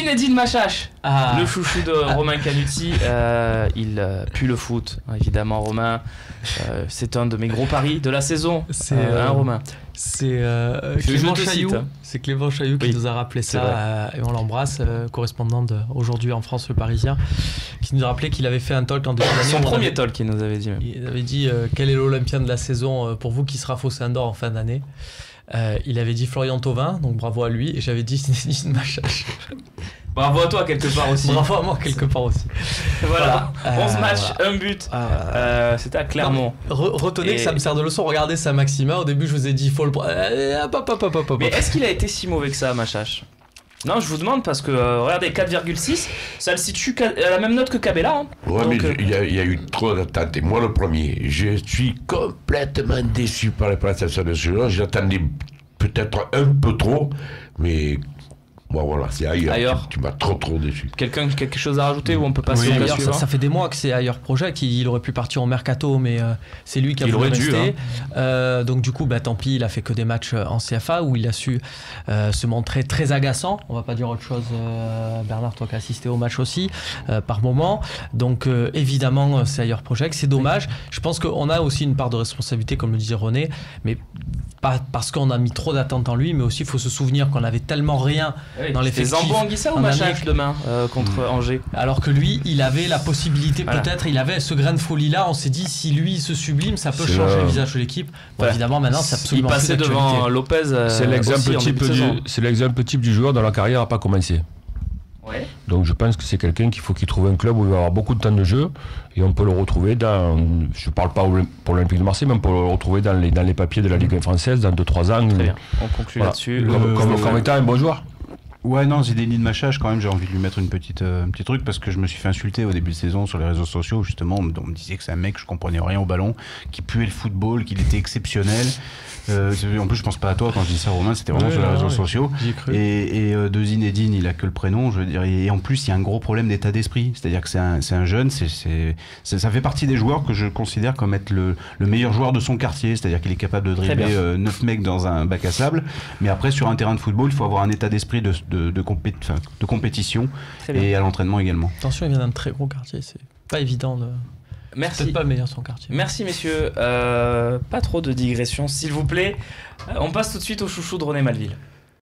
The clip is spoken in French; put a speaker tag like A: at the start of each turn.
A: Zinedine Machache,
B: Ah.
A: le chouchou de Romain Canuti. Il pue le foot, évidemment, Romain. C'est un de mes gros paris de la saison. Romain.
B: C'est
A: Je
B: Clément
A: te
B: Chailloux.
A: cite, hein.
B: C'est Clément Chailloux qui
A: Oui,
B: nous a rappelé
A: c'est vrai.
B: ça et on l'embrasse, correspondant aujourd'hui en France, le Parisien, qui nous a rappelé qu'il avait fait un talk en début d'année.
A: Son
B: où on
A: premier
B: avait-
A: talk qu'il nous avait dit. Même.
B: Il avait dit quel est l'Olympien de la saison pour vous qui sera Fossin d'Or en fin d'année. Il avait dit Florian Thauvin, donc bravo à lui, et j'avais dit Zinedine Machache.
A: Bravo à toi quelque part aussi.
B: Bravo à moi quelque part aussi.
A: Voilà.
B: Voilà.
A: 11 matchs, un but. C'était à Clermont.
B: Retenez
A: Et-
B: que ça me sert de leçon. Regardez ça, Maxima. Au début, je vous ai dit, il faut le prendre.
A: Mais est-ce qu'il a été si mauvais que ça, Machache? Non, je vous demande parce que regardez, 4,6, ça le situe à la même note que Cabella. Hein.
C: Ouais,
A: Donc,
C: mais il y a eu trop d'attentes. Et moi, le premier, je suis complètement déçu par les prestations de ce joueur. J'attendais peut-être un peu trop, mais bon, voilà, c'est ailleurs. Tu m'as trop déçu.
A: quelque chose à rajouter ou on peut passer
B: Oui,
A: au
B: d'ailleurs,
A: suivant?
B: ça fait des mois que c'est ailleurs Project. Il aurait pu partir au mercato, mais c'est lui qui a
A: Il
B: voulu
A: aurait dû,
B: rester. Donc du coup, tant pis. Il a fait que des matchs en CFA où il a su se montrer très agaçant. On va pas dire autre chose, Bernard, toi qui as assisté au match aussi par moment. Donc évidemment, c'est ailleurs Project. C'est dommage. Je pense qu'on a aussi une part de responsabilité, comme le disait René, mais pas parce qu'on a mis trop d'attentes en lui, mais aussi il faut se souvenir qu'on avait tellement rien dans l'effectif.
A: C'est Zambo-Anguissa ou
B: en
A: Machache
B: Amérique.
A: demain contre Angers?
B: Alors que lui, il avait la possibilité,
A: Voilà.
B: peut-être, il avait ce grain de folie-là. On s'est dit, si lui il se sublime, ça peut
C: C'est
B: changer
C: là.
B: le visage de l'équipe. Bon,
A: Voilà.
B: évidemment, maintenant, c'est
A: Il
B: absolument
A: passait
B: plus d'actualité.
A: devant Lopez.
D: C'est l'exemple
A: aussi en
D: type
A: début de saison.
D: c'est l'exemple type du joueur dont la carrière n'a pas commencé.
A: Ouais.
D: Donc je pense que c'est quelqu'un qu'il faut qu'il trouve un club où il va avoir beaucoup de temps de jeu et on peut le retrouver dans, je parle pas pour l'Olympique de Marseille, mais on peut le retrouver dans les papiers de la Ligue française dans 2-3 ans.
A: Très bien. On conclut
D: Voilà.
A: là-dessus.
D: Comme étant un bon joueur.
E: Ouais, non, Zinedine Machache, quand même, j'ai envie de lui mettre un petit truc parce que je me suis fait insulter au début de saison sur les réseaux sociaux. Justement, on me disait que c'est un mec, je comprenais rien au ballon, qui puait le football, qu'il était exceptionnel. En plus, je pense pas à toi quand je dis ça, Romain, c'était vraiment sur les réseaux sociaux.
B: J'y ai cru.
E: Et de Zinedine, il a que le prénom, je veux dire. Et en plus, il y a un gros problème d'état d'esprit. C'est-à-dire que c'est un jeune, ça fait partie des joueurs que je considère comme être le meilleur joueur de son quartier. C'est-à-dire qu'il est capable de
A: Très
E: dribbler
A: bien.
E: 9 mecs dans un bac à sable. Mais après, sur un terrain de football, il faut avoir un état d'esprit de compétition
A: Très bien.
E: et à l'entraînement également.
B: Attention, il vient d'un très gros quartier. C'est pas évident.
A: Merci.
B: Peut-être pas le meilleur son quartier.
A: Merci messieurs. Pas trop de digressions, s'il vous plaît. On passe tout de suite au chouchou de René Malville.